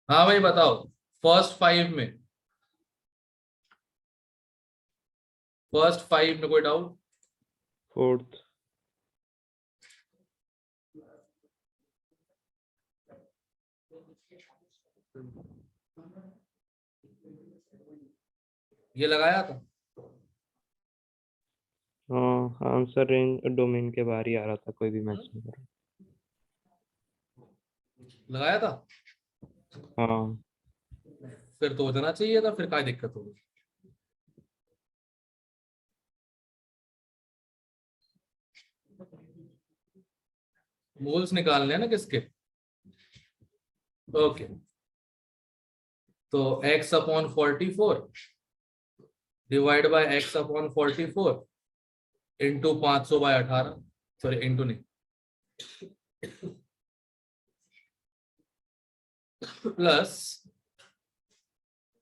हाँ भाई बताओ, फर्स्ट फाइव में कोई डाउट? फोर्थ। ये लगाया था? हाँ, आंसर रेंज डोमेन के बाहर ही आ रहा था, कोई भी मैच नहीं कर लगाया था? रहा। हाँ। फिर तो हो जाना चाहिए था, फिर क्या दिक्कत होगी? मोल्स निकालने हैं ना किसके? ओके, तो x upon 44 divide by x upon 44 into 500/18, sorry into नहीं, प्लस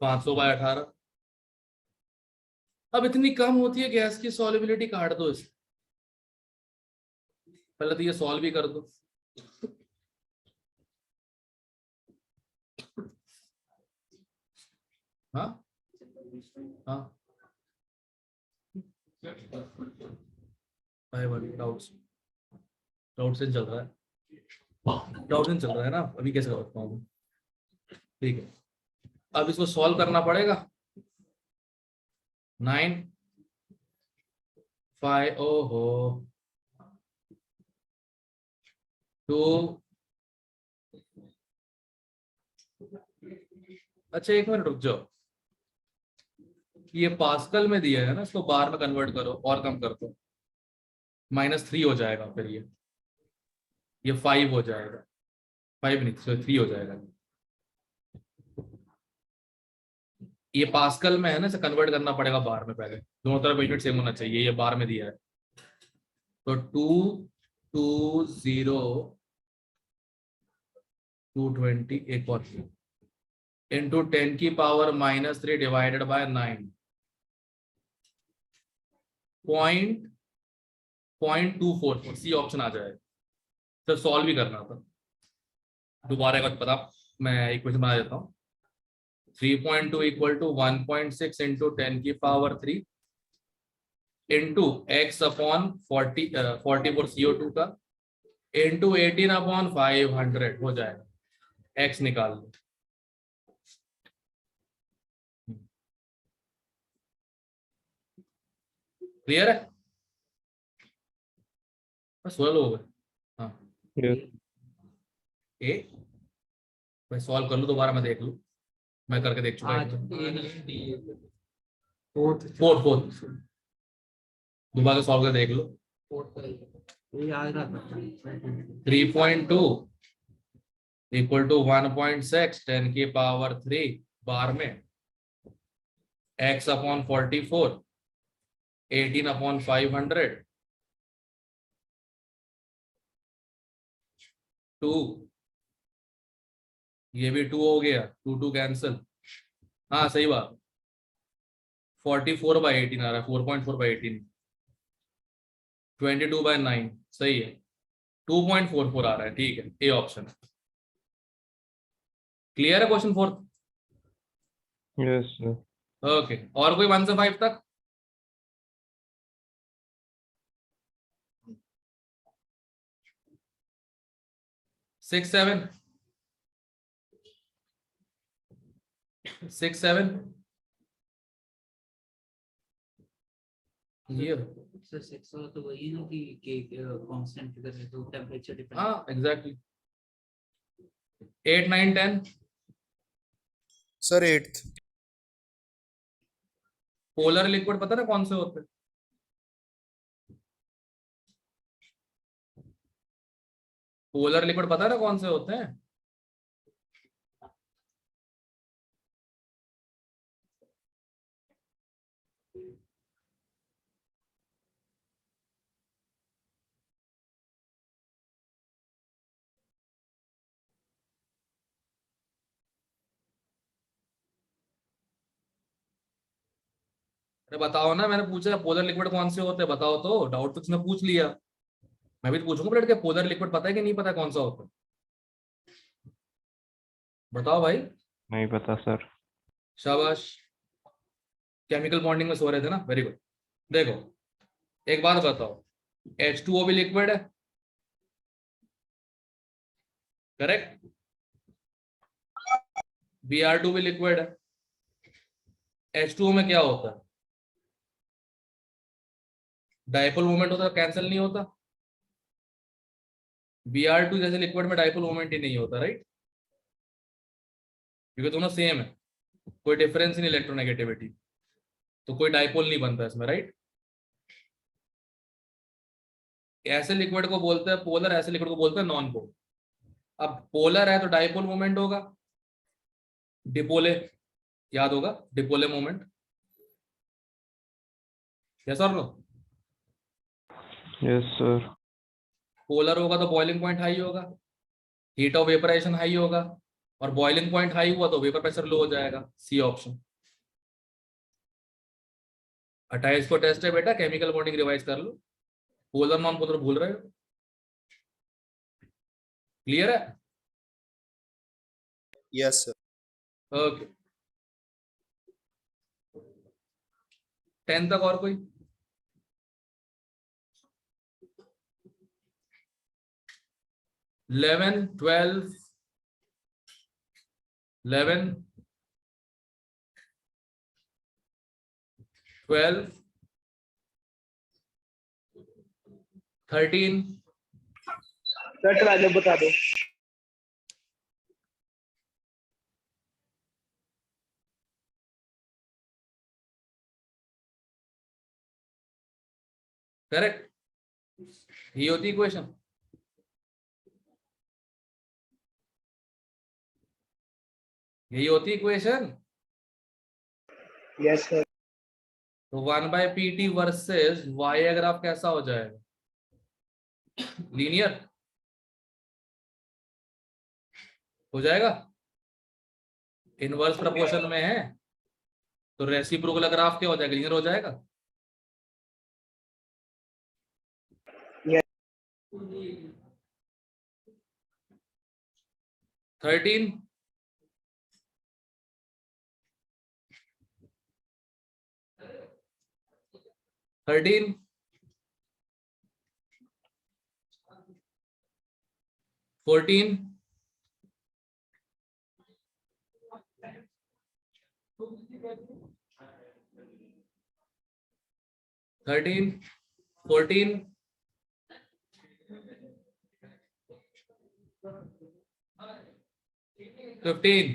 500/18। अब इतनी कम होती है गैस की सॉल्युबिलिटी, काट दो इसे, पहले तो ये सॉल्व ही कर दो। हाँ हाँ, डाउट्स डाउट्स चल रहा है, डाउट्स चल रहा है ना, अभी कैसे करता हूँ? ठीक है, अब इसको सॉल्व करना पड़ेगा। 9 5 ओहो 2। अच्छा एक मिनट रुक जाओ, ये पास्कल में दिया है ना, इसको बार में कन्वर्ट करो और कम कर दो, -3 हो जाएगा, फिर ये 5 हो जाएगा, 5 नहीं, 3 हो जाएगा। ये पास्कल में है ना, इसे कन्वर्ट करना पड़ेगा बार में, पहले दोनों तरफ यूनिट सेम होना चाहिए, ये बार में दिया है। तो 220 एक और into 10⁻³ divided by 9 0.244, C option आ जाएगा। सर सॉल्व भी करना था, दोबारा एक बार पता, मैं इक्वेशन बना देता हूँ। 3.2 equal to 1.6 into 10⁻³ into x upon 44 CO2 का इंटू 18/500 हो जाएगा, एक्स निकाल लो। क्लियर है? बस 16 लोग हैं। हाँ Yes. ए, मैं सॉल्व कर लूँ दोबारा, मैं देख लूँ, मैं करके देख चुका हूँ। फोर्थ दोबारा सॉल्व कर देख लो। 3.2 इक्वल टू 1.6 10⁻³ बार में x अपॉन 44 18/500 2, ये भी 2 हो गया, 2 कैंसिल, हाँ सही बात, 44/18 आ रहा है, 4.4/18, 22/9 सही है, 2.44 आ रहा है, ठीक है, ए ऑप्शन। क्लियर है question fourth? Yes, sir. Okay, और कोई 1 से 5 तक? सिक्स सेवन ये सर 6 वाला तो वही है ना कि कांस्टेंट फिगर है तो टेंपरेचर डिपेंड। हाँ exactly. 8 9 10 sir 8th। Polar liquid पता ना कौन से होते हैं? पोलर लिक्विड पता ना कौन से होते हैं? अरे बताओ ना, मैंने पूछा पोलर लिक्विड कौन से होते हैं, बताओ तो, डाउट तो तुमने पूछ लिया। मैं भी तो पूछूंगा ब्लड के पोलर लिक्विड पता है कि नहीं पता कौन सा होता है? बताओ भाई। नहीं पता सर। शाबाश, केमिकल बॉन्डिंग में सो रहे थे ना, वेरी गुड। देखो एक बात बताओ, H2O भी लिक्विड है, करेक्ट? Br2 भी लिक्विड है। H2O में क्या होता है? डाइपोल मोमेंट होता है, कैंसिल नहीं होता। Br2 जैसे लिक्विड में डाइपोल मोमेंट ही नहीं होता, राइट? क्योंकि दोनों सेम है, कोई डिफरेंस नहीं इलेक्ट्रोनेगेटिविटी, तो कोई डाइपोल नहीं बनता इसमें, राइट? ऐसे लिक्विड को बोलते हैं पोलर, ऐसे लिक्विड को बोलते हैं नॉन पोलर। अब पोलर है तो डाइपोल मोमेंट होगा, डिपोले याद होगा, डिपोले मोमेंट, यस और नो? Yes sir. पोलर होगा तो बॉइलिंग पॉइंट हाई होगा, हीट ऑफ वेपराइजेशन हाई होगा, और बॉइलिंग पॉइंट हाई हुआ तो वेपर प्रेशर लो हो जाएगा, सी ऑप्शन। 28 को टेस्ट है बेटा, केमिकल बॉन्डिंग रिवाइज कर लो, पोलर नॉन पोलर भूल रहे हो, क्लियर है? Yes, sir. ओके, 10 तक और कोई? इलेवन, 12, 11, 12, 13, सर ट्रायल बता दो। करेक्ट? ये होती इक्वेशन। यही होती इक्वेशन। Yes sir. तो 1/pt वर्सेस y ग्राफ कैसा हो जाएगा? लीनियर हो जाएगा, इनवर्स प्रोपोर्शन में है तो रेसिप्रोकल ग्राफ क्या हो जाएगा? लीनियर हो जाएगा। Yes. 13, 13, 14, 13, 14, 15।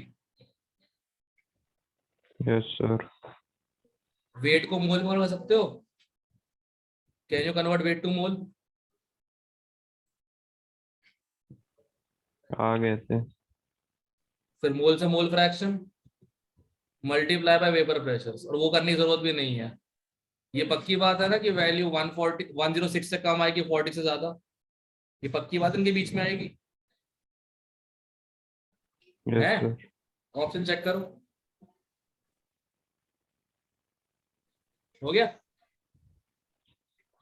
Yes sir. वेट को मोल में कर सकते हो? Can you convert weight to mole? आ गए थे। फिर मोल से mole fraction multiply by vapour pressure, और वो करने की जरूरत भी नहीं है। ये पक्की बात है ना कि वैल्यू 140 106 से कम आएगी 40 से ज्यादा, ये पक्की बात इनके बीच में आएगी। यस है सर। ऑप्शन चेक करो, हो गया?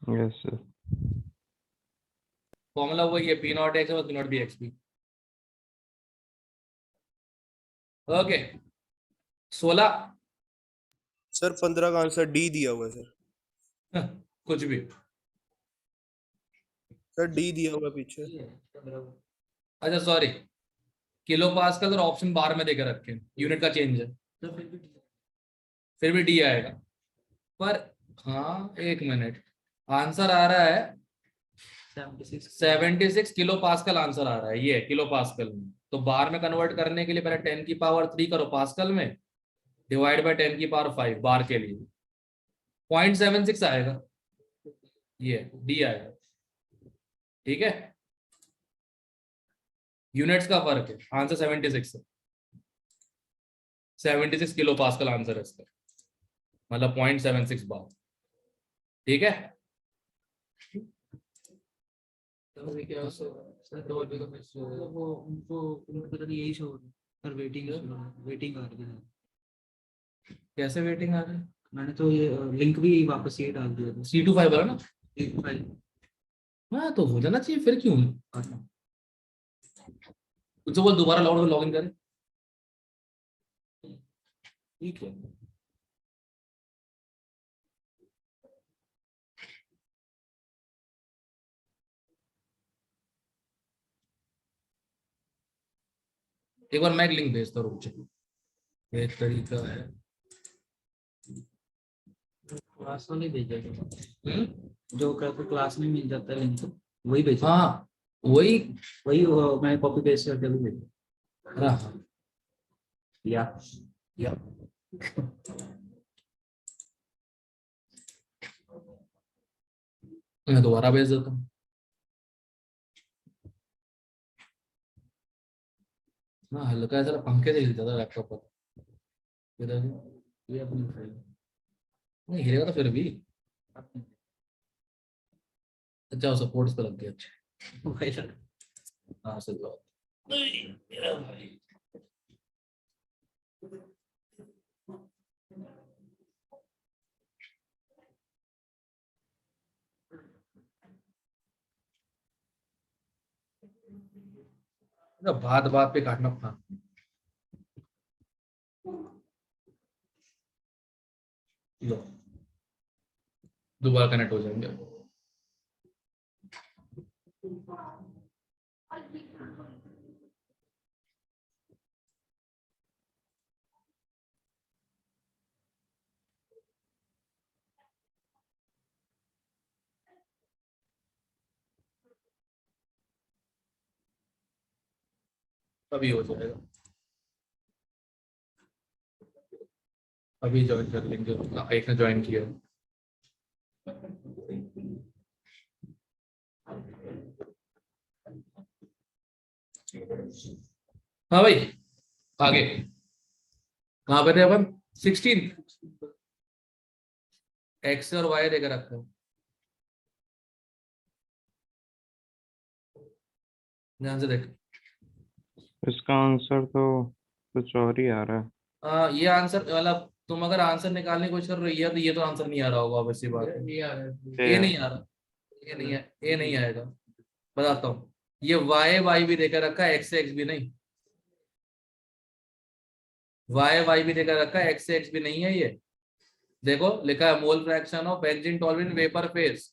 Yes sir. फॉर्मूला वही है, P not x P not be x P. Okay 16। Sir 15 का आंसर डी दिया हुआ है सर। कुछ भी। सर डी दिया हुआ है पीछे। अच्छा सॉरी, किलो पास्कल और ऑप्शन बार में देकर रखे, यूनिट का चेंज है, तो फिर भी डी आएगा। पर हाँ एक मिनट, आंसर आ रहा है 76 किलो पास्कल आंसर आ रहा है, ये किलो पास्कल में। तो बार में कन्वर्ट करने के लिए पहले 10 की पावर 3 करो पास्कल में, डिवाइड बाय 10 की पावर 5 बार के लिए 0.76 आएगा, ये डी आएगा। ठीक है, यूनिट्स का फर्क है, आंसर 76 है, 76 किलो पास्कल आंसर है इसका, मतलब 0.76 बार। ठीक है, तो ये क्या सर तो वो उनको पता नहीं यही शो पर वेटिंग वेटिंग आ रही है। कैसे वेटिंग आ रही है? मैंने तो ये लिंक भी वापस ये डाल दिया था। C25 वाला ना? एक फाइल हाँ तो हो जाना चाहिए, फिर क्यों काटना? कुछ बोल दोबारा लॉग इन करें, ठीक है। एक बार मैं एक लिंक भेजता हूँ, रुक जाओ। एक तरीका है। क्लास में नहीं भेजेगा, हम्म? जो करके क्लास में मिल जाता है लिंक, वही भेजेगा। हाँ वही। वही मैं कॉपी पेस्ट करके भी भेजा। हाँ या या मैं दोबारा भेज देता हूँ। हाँ हल्का है, जरा पंखे से हिलता था लैपटॉप पर। इधर भी। ये अपनी फाइल। नहीं हिलेगा तो फिर भी। अच्छा सपोर्ट्स पे लग गया, अच्छा। हाँ सही बात। नहीं, मेरा भाई। तो बात बात पे काटना था। लो दोबारा कनेक्ट हो जाएंगे। अभी हो जाएगा, अभी ज्वाइन कर लेंगे। एक ने ज्वाइन किया। हाँ भाई आगे कहाँ पे थे अपन? 16 एक्स और वाई देकर रखा है, ध्यान से देख। इसका आंसर तो कुछ और ही आ रहा है। ये आंसर मतलब तुम अगर आंसर निकालने की कोशिश कर रही है तो ये तो आंसर नहीं आ रहा होगा, वैसी बात है। ये आ रहा है। ए ये नहीं आ रहा, ये नहीं है, ए नहीं आएगा। बताता हूँ, ये वाई वाई भी देकर रखा है, एक्स से एक्स भी नहीं। वाई वाई भी देकर रखा है, एक्स से एक्स भी नहीं है ये। देखो लिखा है mole fraction of benzene toluene vapour phase.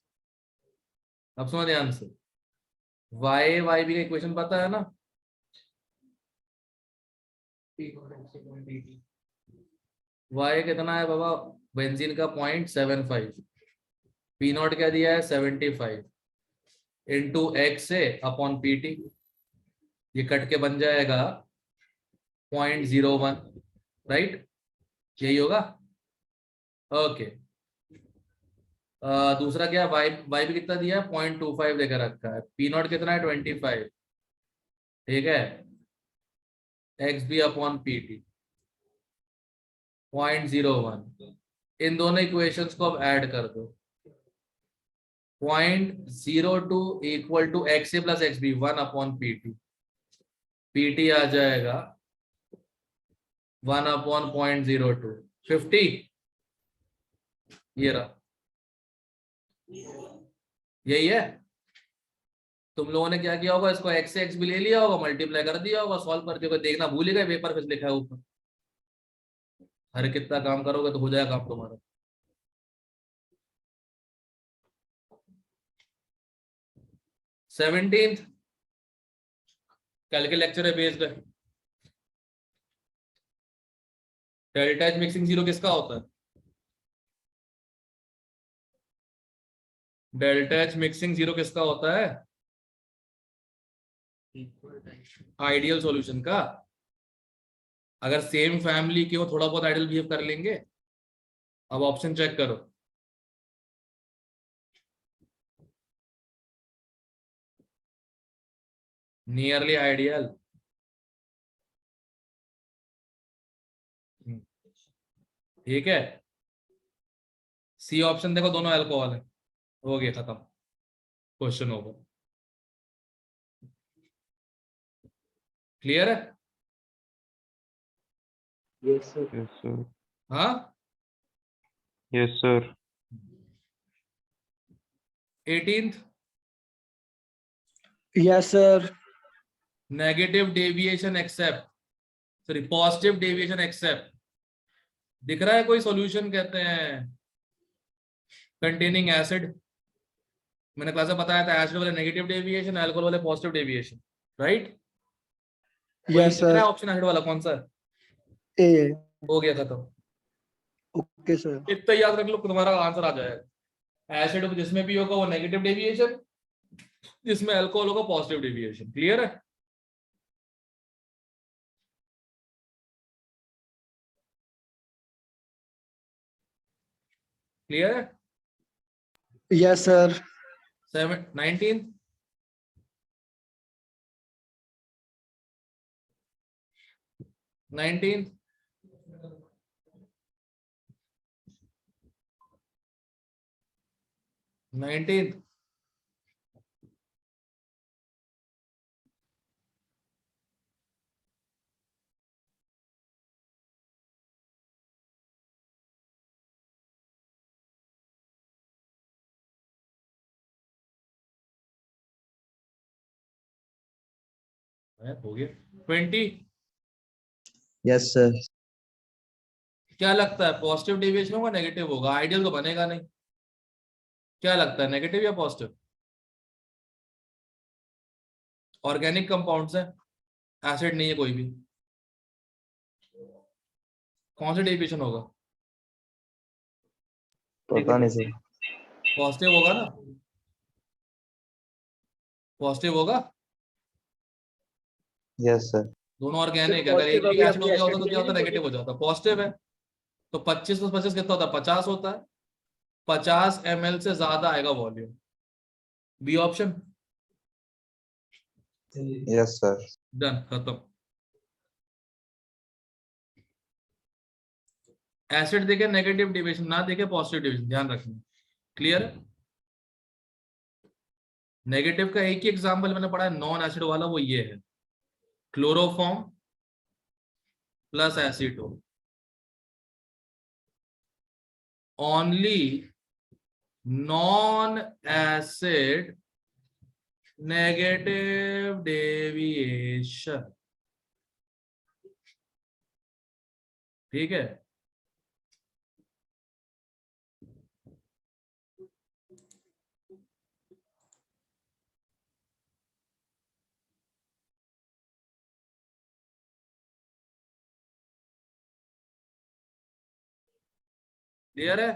अब सुनो ध्यान से, वाई वाई भी का इक्वेशन पता है ना? वाई कितना है बाबा? बेंजीन का 0.75, पी नॉट क्या दिया है 75 इंटू एक्स से अपॉन पी टी। ये कट के बन जाएगा 0.01, राइट? यही होगा। ओके। दूसरा क्या है, वाई वाई भी कितना दिया है 0.25 देकर रखा है, पी नॉट कितना है 25, ठीक है। X B upon P T 0.01। इन दोनों इक्वेशंस को अब ऐड कर दो। 0.02 equal to X A plus X B 1 upon P T. P T आ जाएगा 1 अपॉन 0.02, 50। ये रहा, यही है। तुम लोगों ने क्या किया होगा, इसको एक्स से एक्स भी ले लिया होगा, मल्टीप्लाई कर दिया होगा, सॉल्व करते हुए देखना भूल ही गए पेपर पे लिखा है ऊपर। अरे कितना काम करोगे तो हो जाएगा काम तुम्हारा। 17th कल के लेक्चर है बेस्ड है। डेल्टा एच मिक्सिंग जीरो किसका होता है? डेल्टा एच मिक्सिंग जीरो किसका होता है? आइडियल सॉल्यूशन का। अगर सेम फैमिली के हो थोड़ा बहुत आइडियल बिहेव कर लेंगे। अब ऑप्शन चेक करो, नियरली आइडियल, ठीक है। सी ऑप्शन देखो दोनों अल्कोहल है, हो गया खत्म, क्वेश्चन ओवर। क्लियर है? Yes sir. Yes sir. हाँ। Yes sir. 18th Yes, sir. Negative deviation accept, sorry positive deviation accept. दिख रहा है कोई सॉल्यूशन कहते हैं कंटेनिंग एसिड। मैंने क्लास में बताया था एसिड वाले नेगेटिव डेविएशन, अल्कोहल वाले positive deviation, right? Yes, sir. Option acid वाला कौन सा है? A. हो गया खत्म। Okay, sir. इतना याद रख लो, तुम्हारा आंसर आ जाएगा। एसिड जिसमें भी होगा वो नेगेटिव डेविएशन, जिसमें अल्कोहल होगा पॉजिटिव डेविएशन। क्लियर है? क्लियर है? Yes, sir. 19 19 19 हो गया। 20 यस सर। क्या लगता है पॉजिटिव डेविएशन होगा नेगेटिव होगा? आइडियल तो बनेगा नहीं। क्या लगता है नेगेटिव या पॉजिटिव? ऑर्गेनिक कंपाउंड्स है, एसिड नहीं है कोई भी, कौन सा डेविएशन होगा? पता नहीं सर। पॉजिटिव होगा ना? पॉजिटिव होगा। Yes sir. दोनों ऑर्गेनिक है। अगर एक भी एसिड हो गया होता तो क्या होता? नेगेटिव हो जाता। पॉजिटिव है तो 25 + 25 कितना होता है? 50 होता है। 50 ml से ज्यादा आएगा volume. B option. Yes sir. Done, खत्म। एसिड देखे नेगेटिव डेविएशन, ना देखे पॉजिटिव डेविएशन, ध्यान रखना। क्लियर है? नेगेटिव का एक ही एग्जांपल मैंने पढ़ा है नॉन एसिड वाला, वो ये है chloroform plus acetone. Only non acid negative deviation. ठीक है? क्लियर है?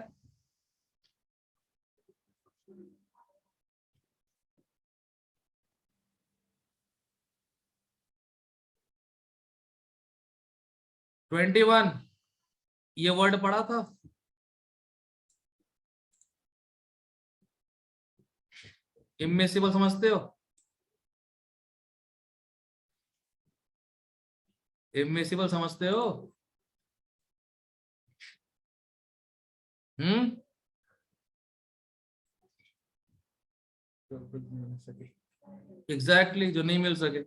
ट्वेंटी 21 ये वर्ड पढ़ा था? इम्मिसिबल समझते हो? इम्मिसिबल समझते हो? एग्जैक्टली, जो नहीं मिल सके।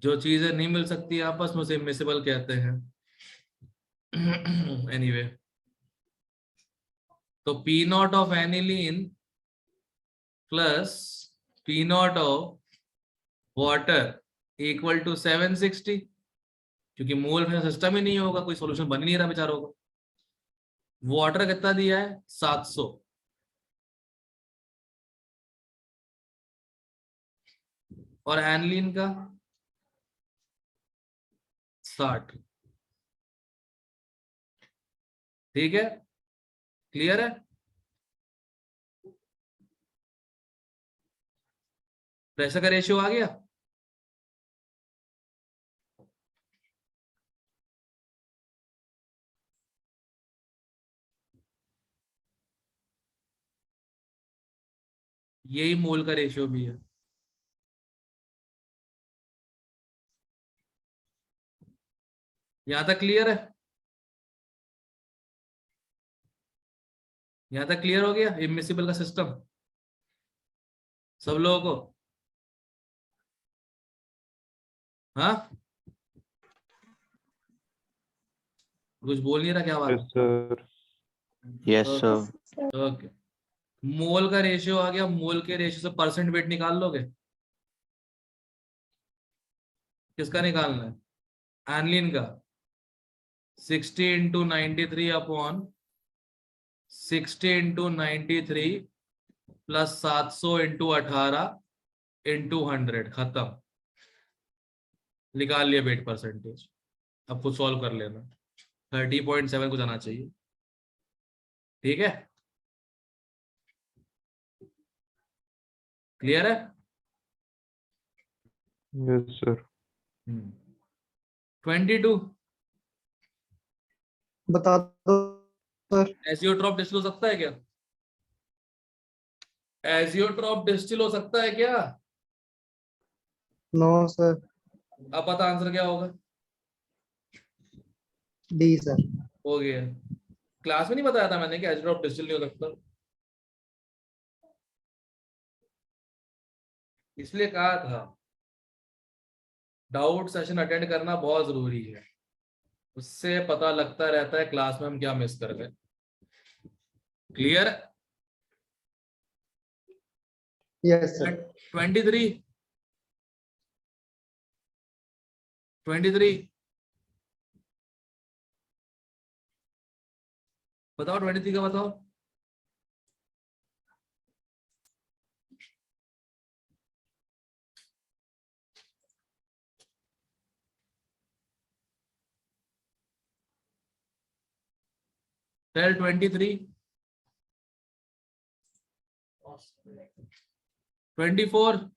जो चीजें नहीं मिल सकती आपस में उसे इम्मिसिबल कहते हैं। एनीवे तो P naught of aniline plus P naught of water equal to 760, क्योंकि मोल फ्रैक्शन सिस्टम ही नहीं होगा, कोई सॉल्यूशन बन ही नहीं रहा बेचारों को। वाटर कितना दिया है? 700। और एनिलीन का 60। ठीक है? क्लियर है? प्रेशर का रेशियो आ गया। यही मोल का रेशियो भी है। यहां तक क्लियर है? यहां तक क्लियर हो गया इम्मिसिबल का सिस्टम सब लोगों को? हाँ, कुछ बोल नहीं रहा, क्या बात? Yes sir. Yes sir. Okay, mole का रेशियो आ गया, मोल के रेशियो से परसेंट वेट निकाल लोगे? किसका निकालना है? एनिलीन का। 60 into 93 upon 60 into 93 plus 700 into 18 into 100, खत्म। निकाल लिया वेट परसेंटेज। अब खुद सॉल्व कर लेना। 30.7 कुछ आना चाहिए। ठीक है, क्लियर है? Yes sir. 22 बता दो सर। एजियोट्रॉप डिस्टिल हो सकता है क्या? एजियोट्रॉप डिस्टिल हो सकता है क्या? No sir. अब पता आंसर क्या होगा? D sir. हो गया। क्लास में नहीं बताया था मैंने कि एजियोट्रॉप डिस्टिल नहीं हो सकता, इसलिए कहा था डाउट सेशन अटेंड करना बहुत जरूरी है। उससे पता लगता रहता है क्लास में हम क्या मिस कर गए। क्लियर? Yes sir. 23 बताओ, 23 का बताओ। टेल 23 24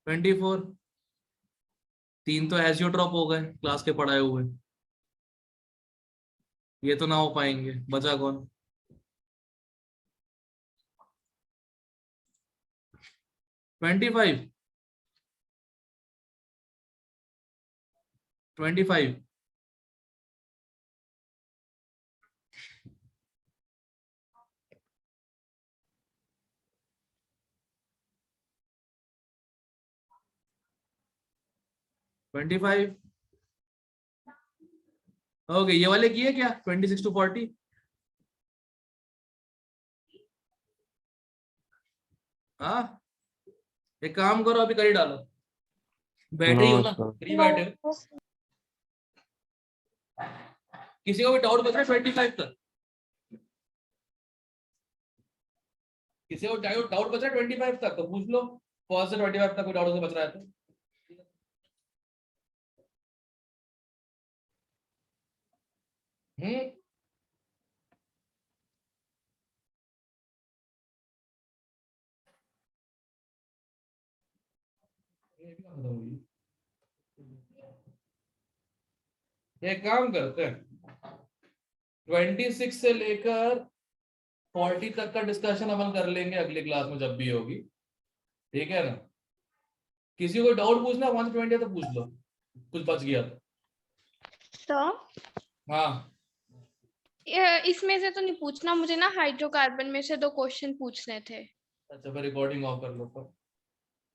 24 तीन तो एजियोट्रॉप हो गए क्लास के पढ़ाए हुए, ये तो ना हो पाएंगे। बचा कौन? 25 25 25 ओके। ये वाले किए क्या? 26 to 40। हाँ, एक काम करो, अभी कर ही डालो। बैठे ही हो नो ना, सर। फ्री बैठे हो। किसी को भी डाउट बच रहा है 25 तक? किसी को डाउट बच रहा है 25 तक तो पूछ लो। फर्स्ट से 25 तक कोई डाउट से बच रहा है तो। हम्म, एक काम करते हैं, 26 से लेकर 40 तक का डिस्कशन अपन कर लेंगे अगली क्लास में जब भी होगी। ठीक है ना? किसी को डाउट पूछना 1 से 20 तो पूछ लो, कुछ बच गया तो। तो हाँ, इसमें से तो नहीं पूछना मुझे ना, हाइड्रोकार्बन में से 2 क्वेश्चन पूछने थे। अच्छा फिर रिकॉर्डिंग ऑफ कर लो तो।